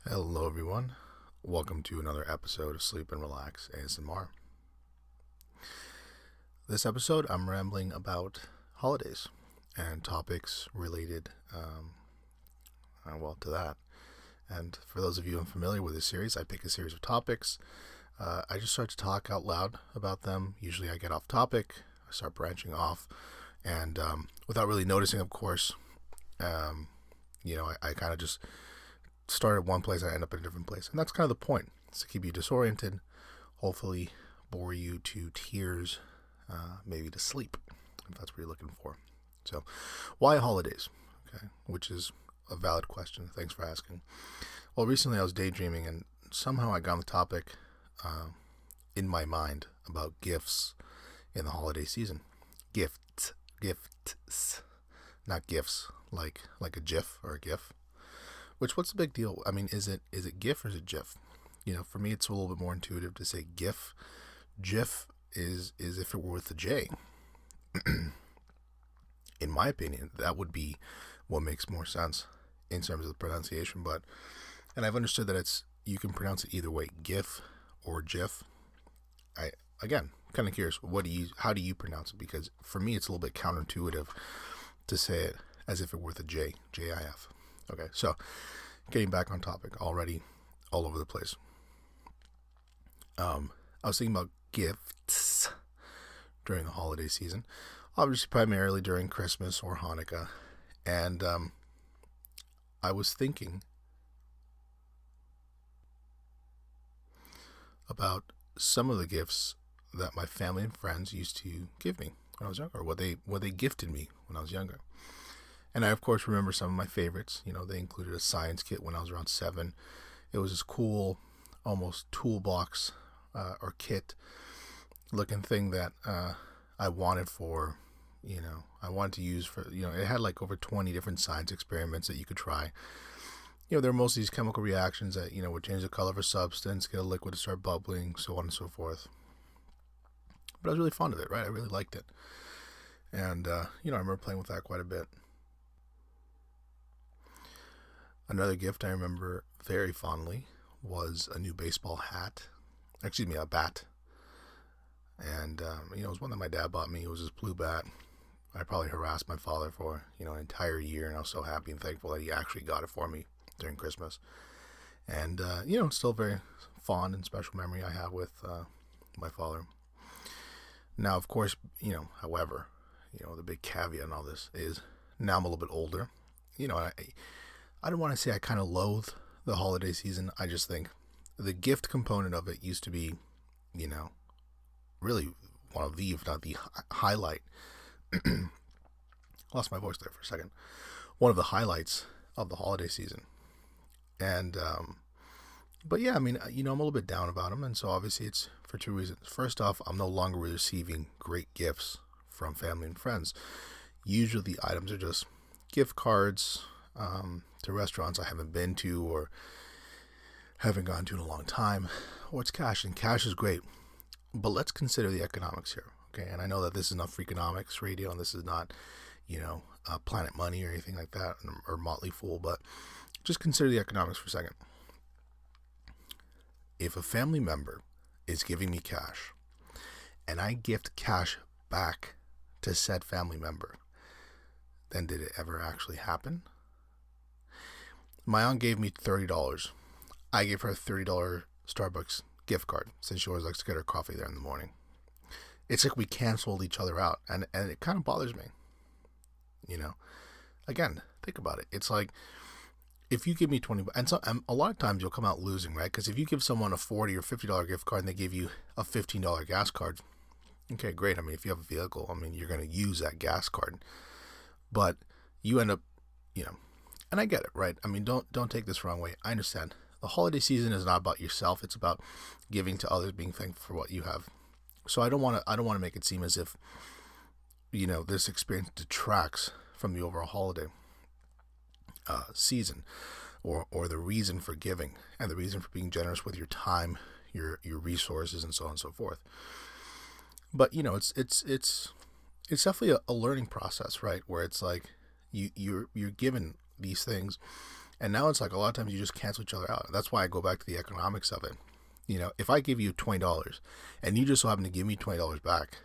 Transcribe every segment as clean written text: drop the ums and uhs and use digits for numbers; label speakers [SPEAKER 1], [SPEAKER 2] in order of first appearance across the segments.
[SPEAKER 1] Hello, everyone. Welcome to another episode of Sleep and Relax ASMR. This episode, I'm rambling about holidays and topics related, to that. And for those of you unfamiliar with this series, I pick a series of topics. I just start to talk out loud about them. Usually, I get off topic. I start branching off, and without really noticing, of course, I kind of just start at one place and I end up in a different place. And that's kind of the point. It's to keep you disoriented, hopefully bore you to tears, maybe to sleep, if that's what you're looking for. So, why holidays? Okay, which is a valid question. Thanks for asking. Well, recently I was daydreaming and somehow I got on the topic in my mind about gifts in the holiday season. Gifts, not gifts like a GIF or a GIF. What's the big deal? I mean, is it GIF or is it GIF? For me, it's a little bit more intuitive to say GIF. GIF is if it were with a J. In my opinion, that would be what makes more sense in terms of the pronunciation. And I've understood that you can pronounce it either way, GIF or GIF. Again, kind of curious, how do you pronounce it? Because for me, it's a little bit counterintuitive to say it as if it were with a J, J-I-F. Okay, so getting back on topic, already all over the place. I was thinking about gifts during the holiday season, obviously primarily during Christmas or Hanukkah, and I was thinking about some of the gifts that my family and friends used to give me when I was younger, or what they gifted me when I was younger. And I, of course, remember some of my favorites. They included a science kit when I was around 7. It was this cool, almost toolbox or kit looking thing that I wanted I wanted to use for, it had like over 20 different science experiments that you could try. There are most of these chemical reactions that, would change the color of a substance, get a liquid to start bubbling, so on and so forth. But I was really fond of it, right? I really liked it. And, I remember playing with that quite a bit. Another gift I remember very fondly was a new baseball hat. A bat. And, it was one that my dad bought me. It was this blue bat. I probably harassed my father for, an entire year, and I was so happy and thankful that he actually got it for me during Christmas. And, still very fond and special memory I have with my father. Now, of course, however, the big caveat in all this is now I'm a little bit older. I don't want to say I kind of loathe the holiday season. I just think the gift component of it used to be, really one of the, if not the highlight. Lost my voice there for a second. One of the highlights of the holiday season. And, but yeah, I'm a little bit down about them. And so obviously it's for two reasons. First off, I'm no longer receiving great gifts from family and friends. Usually the items are just gift cards, to restaurants I haven't been to or haven't gone to in a long time, or it's cash, and cash is great. But let's consider the economics here, okay? And I know that this is not Freakonomics Radio, and this is not, Planet Money or anything like that, or Motley Fool, but just consider the economics for a second. If a family member is giving me cash, and I gift cash back to said family member, then did it ever actually happen? My aunt gave me $30. I gave her a $30 Starbucks gift card since she always likes to get her coffee there in the morning. It's like we canceled each other out, and it kind of bothers me. Again, think about it. It's like if you give me 20, and a lot of times you'll come out losing, right? Because if you give someone a $40 or $50 gift card and they give you a $15 gas card, okay, great. If you have a vehicle, you're going to use that gas card, but you end up, and I get it, right? Don't take this the wrong way. I understand. The holiday season is not about yourself. It's about giving to others, being thankful for what you have. So I don't want to make it seem as if, this experience detracts from the overall holiday season, or the reason for giving and the reason for being generous with your time, your resources, and so on and so forth. But it's definitely a learning process, right? Where it's like you're given these things, And now it's like a lot of times you just cancel each other out. That's why I go back to the economics of it. If I give you $20 and you just so happen to give me $20 back,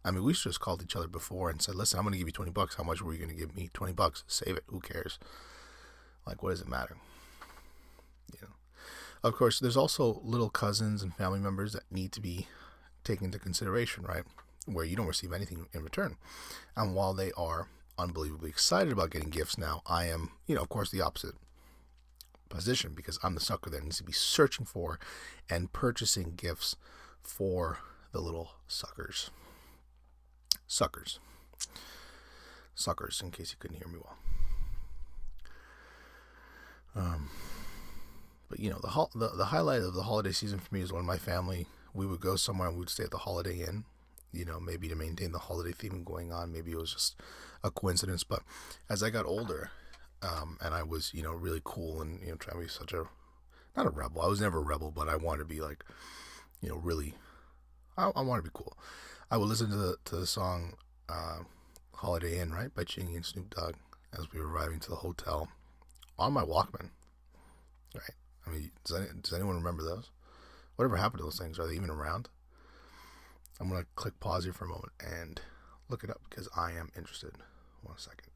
[SPEAKER 1] I mean, we should just called each other before and said, listen, I'm going to give you $20. How much were you going to give me? $20. Save it. Who cares? Like, what does it matter? Of course, there's also little cousins and family members that need to be taken into consideration, right? Where you don't receive anything in return. And while they are unbelievably excited about getting gifts now, I am, of course, the opposite position, because I'm the sucker that needs to be searching for and purchasing gifts for the little suckers. Suckers, in case you couldn't hear me well. But the highlight of the holiday season for me is when my family, we would go somewhere and we would stay at the Holiday Inn, maybe to maintain the holiday theme going on. Maybe it was just a coincidence. But as I got older, and I was, really cool and, trying to be such not a rebel. I was never a rebel, but I wanted to be like, really, I wanted to be cool. I would listen to the song Holiday Inn, right, by Chingy and Snoop Dogg as we were arriving to the hotel on my Walkman, right? I mean, does anyone remember those? Whatever happened to those things? Are they even around? I'm going to click pause here for a moment and look it up because I am interested. 1 second.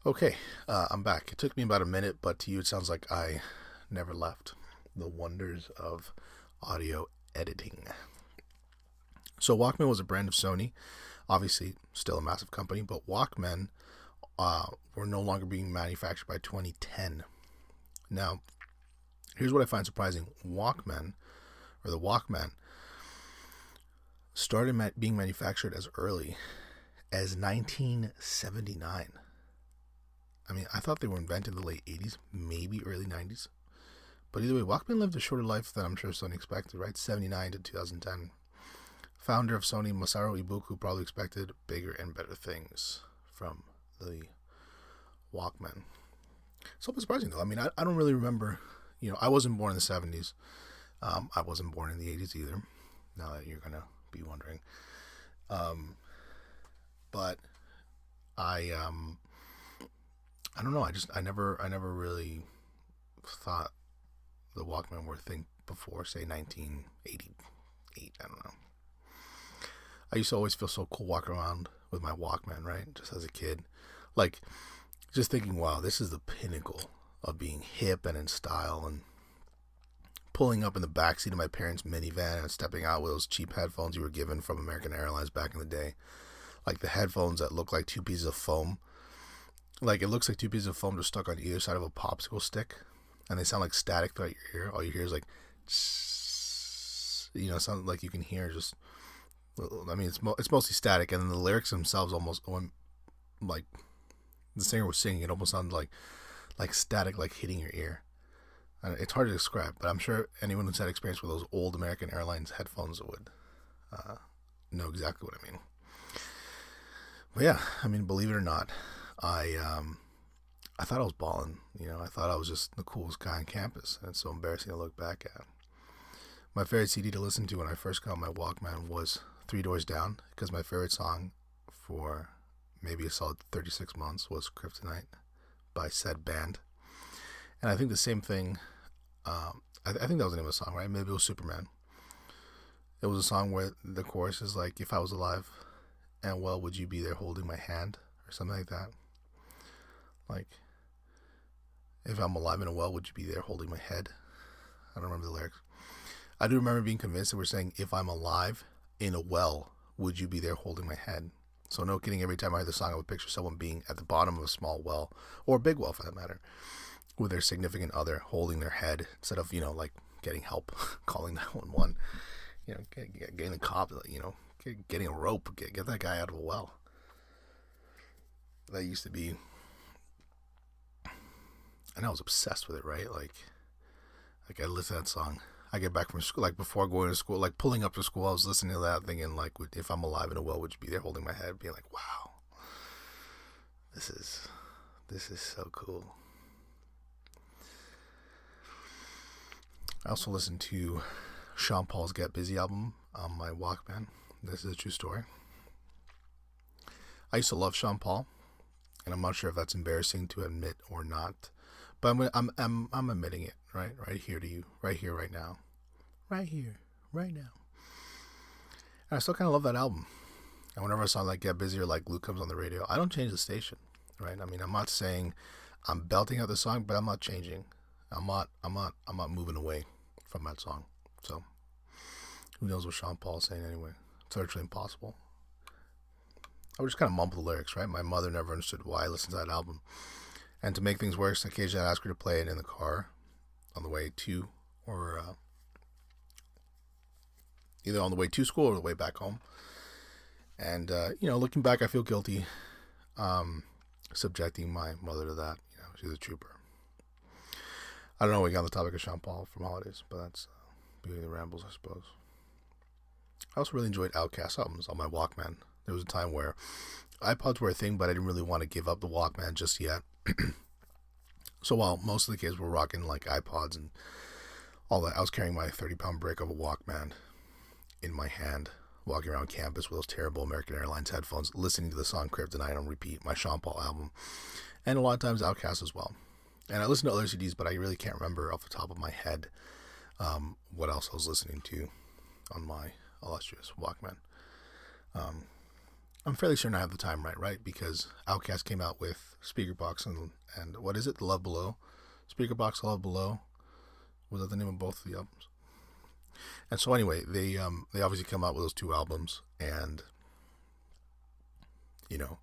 [SPEAKER 1] Okay, I'm back. It took me about a minute, but to you it sounds like I never left. The wonders of audio editing. So Walkman was a brand of Sony. Obviously, still a massive company, but Walkmen were no longer being manufactured by 2010. Now, here's what I find surprising. Walkman started being manufactured as early as 1979. I mean, I thought they were invented in the late 80s, maybe early 90s. But either way, Walkman lived a shorter life than I'm sure Sony expected, right? 79 to 2010. Founder of Sony, Masaru Ibuku, probably expected bigger and better things from the Walkman. So surprising, though. I mean, I don't really remember, I wasn't born in the 70s. I wasn't born in the 80s either, now that you're going to be wondering. But I don't know. I never really thought the Walkman were a thing before, say, 1988. I don't know. I used to always feel so cool walking around with my Walkman, right? Just as a kid. Like, just thinking, wow, this is the pinnacle of being hip and in style, and pulling up in the backseat of my parents' minivan and stepping out with those cheap headphones you were given from American Airlines back in the day. Like the headphones that look like two pieces of foam. Like, it looks like two pieces of foam just stuck on either side of a popsicle stick, and they sound like static throughout your ear. All you hear is like, sound like you can hear just, I mean, it's mostly static, and then the lyrics themselves almost, when, like, the singer was singing, it almost sounded like static, like hitting your ear. And it's hard to describe, but I'm sure anyone who's had experience with those old American Airlines headphones would know exactly what I mean. But yeah, I mean, believe it or not, I thought I was balling. I thought I was just the coolest guy on campus, and it's so embarrassing to look back at. My favorite CD to listen to when I first got my Walkman was 3 Doors Down, because my favorite song for maybe a solid 36 months was Kryptonite by said band. And I think the same thing, I think that was the name of the song, right? Maybe it was Superman. It was a song where the chorus is like, if I was alive and well, would you be there holding my hand? Or something like that. Like, if I'm alive and well, would you be there holding my head? I don't remember the lyrics. I do remember being convinced that we're saying, if I'm alive in a well, would you be there holding my head? So no kidding, every time I heard the song, I would picture someone being at the bottom of a small well, or a big well for that matter, with their significant other holding their head, instead of, like getting help, calling 911, getting the cops, getting a rope, get that guy out of a well. That used to be, and I was obsessed with it, right? Like I listened to that song. I get back from school, like before going to school, like pulling up to school, I was listening to that thinking, like, if I'm alive and well, would you be there holding my head? Being like, wow, this is so cool. I also listened to Sean Paul's Get Busy album on my Walkman. This is a true story. I used to love Sean Paul, and I'm not sure if that's embarrassing to admit or not, but I'm admitting it right here to you, right here, right now, right here, right now. And I still kind of love that album. And whenever a song like Get Busy or like Luke comes on the radio, I don't change the station, right? I mean, I'm not saying I'm belting out the song, but I'm not changing. I'm not moving away from that song. So who knows what Sean Paul's saying anyway? It's virtually impossible. I would just kind of mumble the lyrics, right? My mother never understood why I listened to that album. And to make things worse, occasionally I'd ask her to play it in the car on the way to, or either on the way to school or the way back home. And, looking back, I feel guilty subjecting my mother to that. She's a trooper. I don't know, we got on the topic of Sean Paul from holidays, but that's beginning of the rambles, I suppose. I also really enjoyed Outkast albums on my Walkman. There was a time where iPods were a thing, but I didn't really want to give up the Walkman just yet. So while most of the kids were rocking like iPods and all that, I was carrying my 30-pound brick of a Walkman in my hand, walking around campus with those terrible American Airlines headphones, listening to the song Kryptonite on repeat, my Sean Paul album, and a lot of times Outkast as well. And I listened to other CDs, but I really can't remember off the top of my head what else I was listening to on my illustrious Walkman. I'm fairly certain I have the time right? Because Outkast came out with Speakerbox and what is it? Love Below. Speakerbox, Love Below. Was that the name of both of the albums? And so anyway, they obviously come out with those two albums, and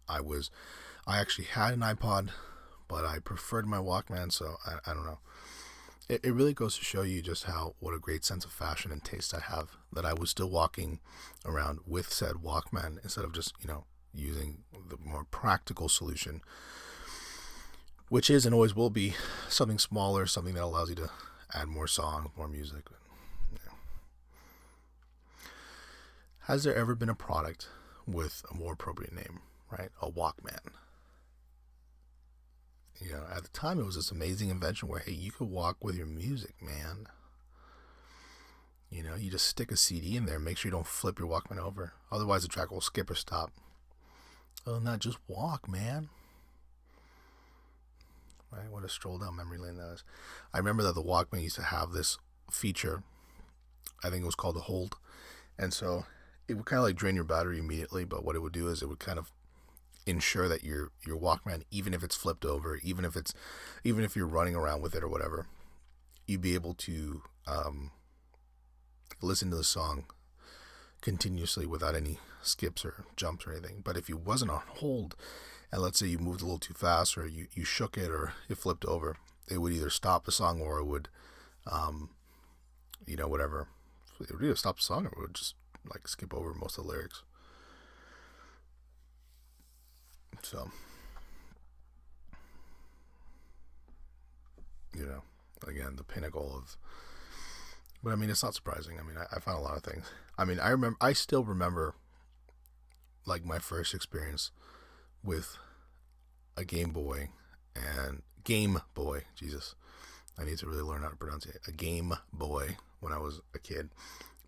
[SPEAKER 1] I actually had an iPod, but I preferred my Walkman, so I don't know. It really goes to show you just what a great sense of fashion and taste I have, that I was still walking around with said Walkman instead of just, using the more practical solution, which is and always will be something smaller, something that allows you to add more songs, more music. Has there ever been a product with a more appropriate name, right? A Walkman. At the time, it was this amazing invention where, hey, you could walk with your music, man. You just stick a CD in there, make sure you don't flip your Walkman over. Otherwise, the track will skip or stop. Oh, not just walk, man. Right? What a stroll down memory lane that is. I remember that the Walkman used to have this feature. I think it was called the hold. And so it would kind of like drain your battery immediately, but what it would do is it would kind of ensure that your Walkman, even if it's flipped over, even if you're running around with it or whatever, you'd be able to listen to the song continuously without any skips or jumps or anything. But if you wasn't on hold, and let's say you moved a little too fast, or you shook it, or it flipped over, it would either stop the song, or it would whatever, it would either stop the song, or it would just like skip over most of the lyrics. So, again, the pinnacle of, but I mean, it's not surprising. I mean, I found a lot of things. I mean, I still remember like my first experience with a Game Boy, Jesus, I need to really learn how to pronounce it. A Game Boy when I was a kid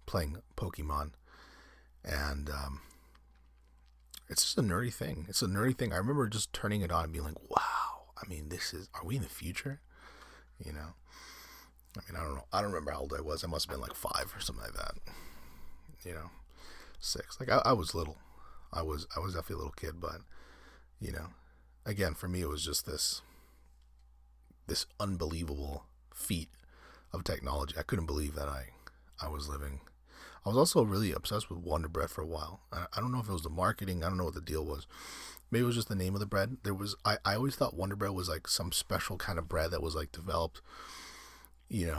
[SPEAKER 1] playing Pokemon, and it's just a nerdy thing. It's a nerdy thing. I remember just turning it on and being like, wow, I mean, are we in the future? I mean, I don't know. I don't remember how old I was. I must have been like 5 or something like that. 6. Like I was little. I was definitely a little kid, but, again, for me, it was just this unbelievable feat of technology. I couldn't believe that I was living. I was also really obsessed with Wonder Bread for a while. I don't know if it was the marketing. I don't know what the deal was. Maybe it was just the name of the bread. I always thought Wonder Bread was like some special kind of bread that was like developed, in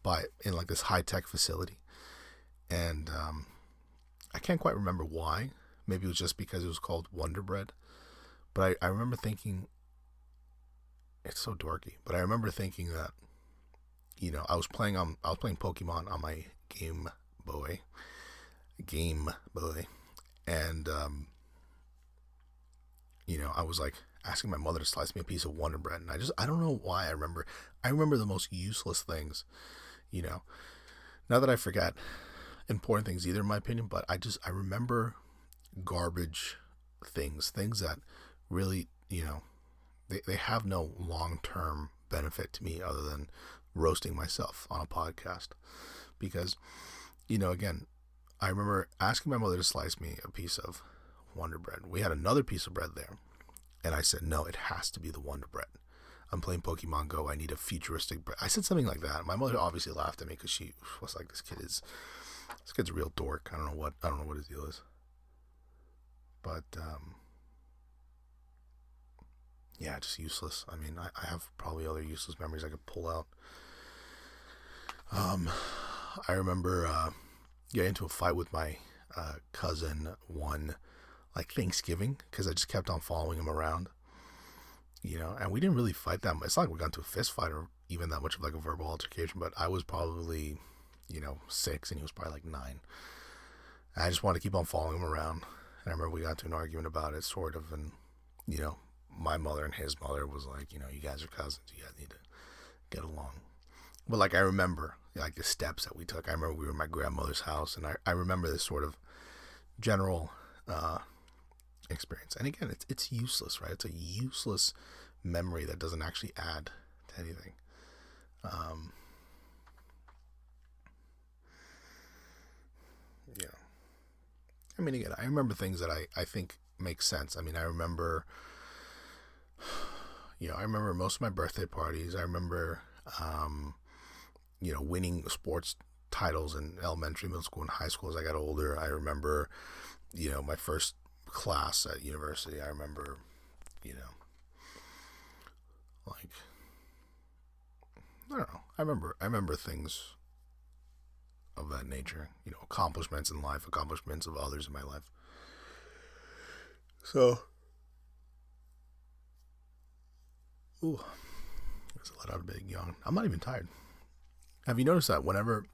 [SPEAKER 1] like this high-tech facility. And I can't quite remember why. Maybe it was just because it was called Wonder Bread. But I remember thinking, it's so dorky, but I remember thinking that, I was playing Pokemon on my Game Boy, and I was like asking my mother to slice me a piece of Wonder Bread, and I don't know why I remember the most useless things, not that I forget important things either, in my opinion, but I remember garbage things that really, they have no long-term benefit to me other than roasting myself on a podcast. Because, again, I remember asking my mother to slice me a piece of Wonder Bread. We had another piece of bread there, and I said, no, it has to be the Wonder Bread. I'm playing Pokemon Go. I need a futuristic bread. I said something like that. My mother obviously laughed at me because she was like, this kid's a real dork. I don't know what his deal is. But, yeah, just useless. I mean, I have probably other useless memories I could pull out. I remember getting into a fight with my cousin one Thanksgiving because I just kept on following him around, and we didn't really fight that much. It's not like we got into a fist fight or even that much of a verbal altercation, but I was probably 6 and he was probably 9. And I just wanted to keep on following him around. And I remember we got into an argument about it, sort of, and my mother and his mother was like, you guys are cousins, you guys need to get along. But I remember the steps that we took. I remember we were at my grandmother's house, and I remember this sort of general experience. And again, it's useless, right? It's a useless memory that doesn't actually add to anything. I mean, again, I remember things that I think make sense. I mean, I remember most of my birthday parties. I remember, winning sports titles in elementary, middle school, and high school as I got older. I remember, my first class at university. I remember, I don't know. I remember things of that nature, accomplishments in life, accomplishments of others in my life. So, there's a lot of big yawn. I'm not even tired. Have you noticed that whenever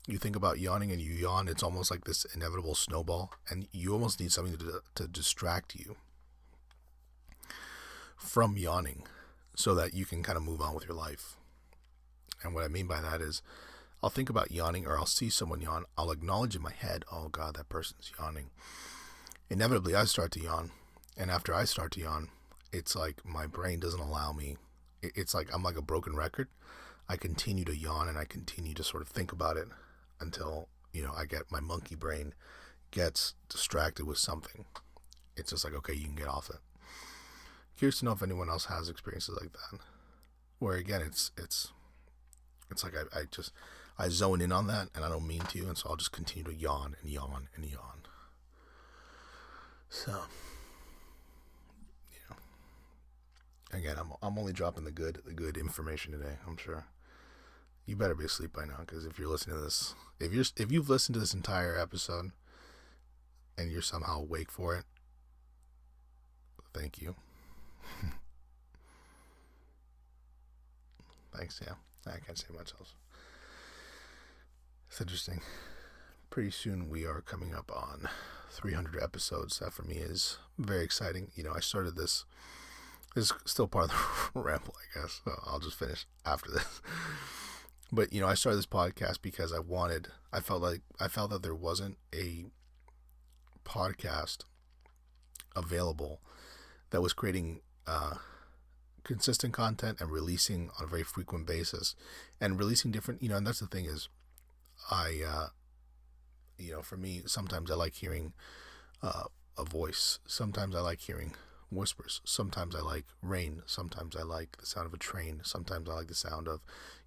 [SPEAKER 1] you think about yawning and you yawn, it's almost like this inevitable snowball, and you almost need something to distract you from yawning so that you can kind of move on with your life. And what I mean by that is, I'll think about yawning, or I'll see someone yawn. I'll acknowledge in my head, oh God, that person's yawning. Inevitably, I start to yawn. And after I start to yawn, it's like my brain doesn't allow me. It's like I'm like a broken record. I continue to yawn, and I continue to sort of think about it until, I get my monkey brain gets distracted with something. It's just like, okay, you can get off it. Curious to know if anyone else has experiences like that. Where again, it's like I zone in on that, and I don't mean to, and so I'll just continue to yawn and yawn and yawn. So, again, I'm only dropping the good information today. I'm sure you better be asleep by now, because if you're listening to this, if you've listened to this entire episode and you're somehow awake for it, thank you. Thanks. Yeah, I can't say much else. It's interesting. Pretty soon we are coming up on 300 episodes. That for me is very exciting. I started this. This is still part of the ramble, I guess. So I'll just finish after this. But I started this podcast because I felt that there wasn't a podcast available that was creating consistent content and releasing on a very frequent basis, and releasing different, and that's the thing is, for me, sometimes I like hearing a voice. Sometimes I like hearing whispers. Sometimes I like rain. Sometimes I like the sound of a train. Sometimes I like the sound of,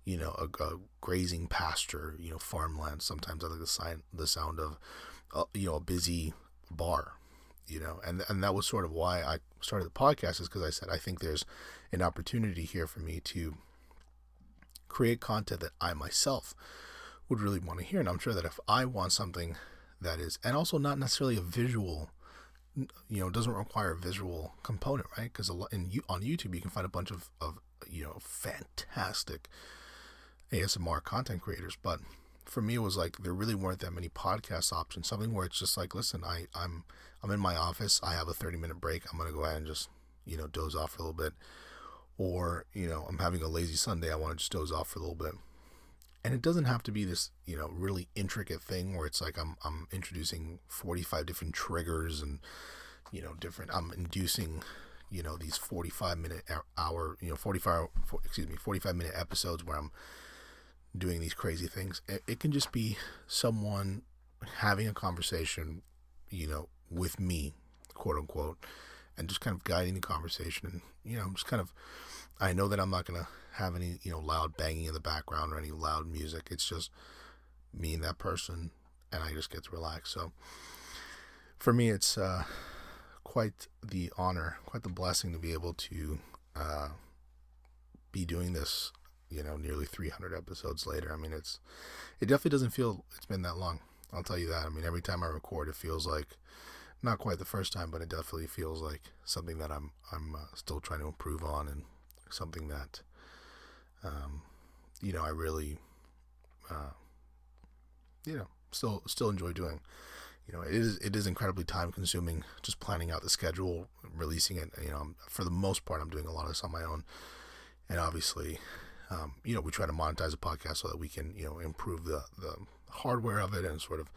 [SPEAKER 1] a grazing pasture, farmland. Sometimes I like the sound of, a busy bar, and that was sort of why I started the podcast, is because I said, I think there's an opportunity here for me to create content that I myself would really want to hear. And I'm sure that if I want something that is, and also not necessarily a visual, doesn't require a visual component, right? Because on YouTube, you can find a bunch of fantastic ASMR content creators. But for me, it was like, there really weren't that many podcast options. Something where it's just like, listen, I'm in my office. I have a 30-minute break. I'm going to go ahead and just, doze off for a little bit. Or, I'm having a lazy Sunday. I want to just doze off for a little bit. And it doesn't have to be this, really intricate thing where it's like I'm introducing 45 different triggers and, I'm inducing, these 45-minute hour, 45-minute episodes where I'm doing these crazy things. It can just be someone having a conversation, with me, quote unquote, and just kind of guiding the conversation. And, just kind of, I know that I'm not going to have any, loud banging in the background or any loud music. It's just me and that person, and I just get to relax. So for me, it's quite the honor, quite the blessing to be able to be doing this, nearly 300 episodes later. I mean, it definitely doesn't feel it's been that long. I'll tell you that. I mean, every time I record, it feels like not quite the first time, but it definitely feels like something that I'm still trying to improve on, and something that, I really, still enjoy doing. It is incredibly time consuming just planning out the schedule, releasing it. For the most part, I'm doing a lot of this on my own, and obviously, we try to monetize the podcast so that we can, improve the hardware of it, and sort of,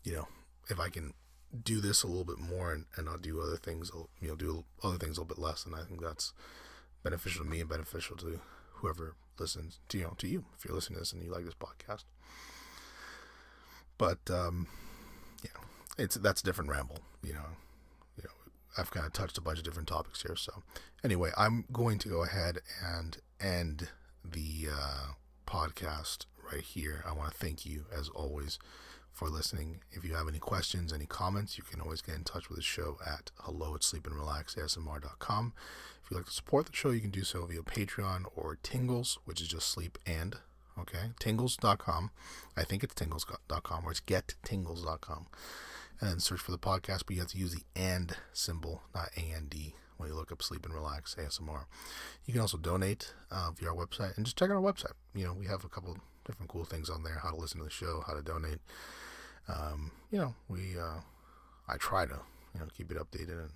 [SPEAKER 1] if I can do this a little bit more and not do other things, do other things a little bit less, and I think that's beneficial to me and beneficial to whoever listens to you, if you're listening to this and you like this podcast. But, that's a different ramble, I've kind of touched a bunch of different topics here. So anyway, I'm going to go ahead and end the podcast right here. I want to thank you, as always, for listening. If you have any questions, any comments, you can always get in touch with the show at hello@sleepandrelaxasmr.com. If you'd like to support the show, you can do so via Patreon or Tingles, which is just sleep and, okay, tingles.com. I think it's tingles.com, or it's gettingles.com. And then search for the podcast, but you have to use the and symbol, not A-N-D, when you look up Sleep and Relax ASMR. You can also donate via our website, and just check out our website. We have a couple different cool things on there, how to listen to the show, how to donate. I try to, keep it updated, and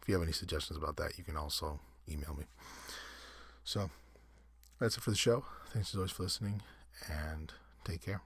[SPEAKER 1] if you have any suggestions about that, you can also email me. So that's it for the show. Thanks as always for listening, and take care.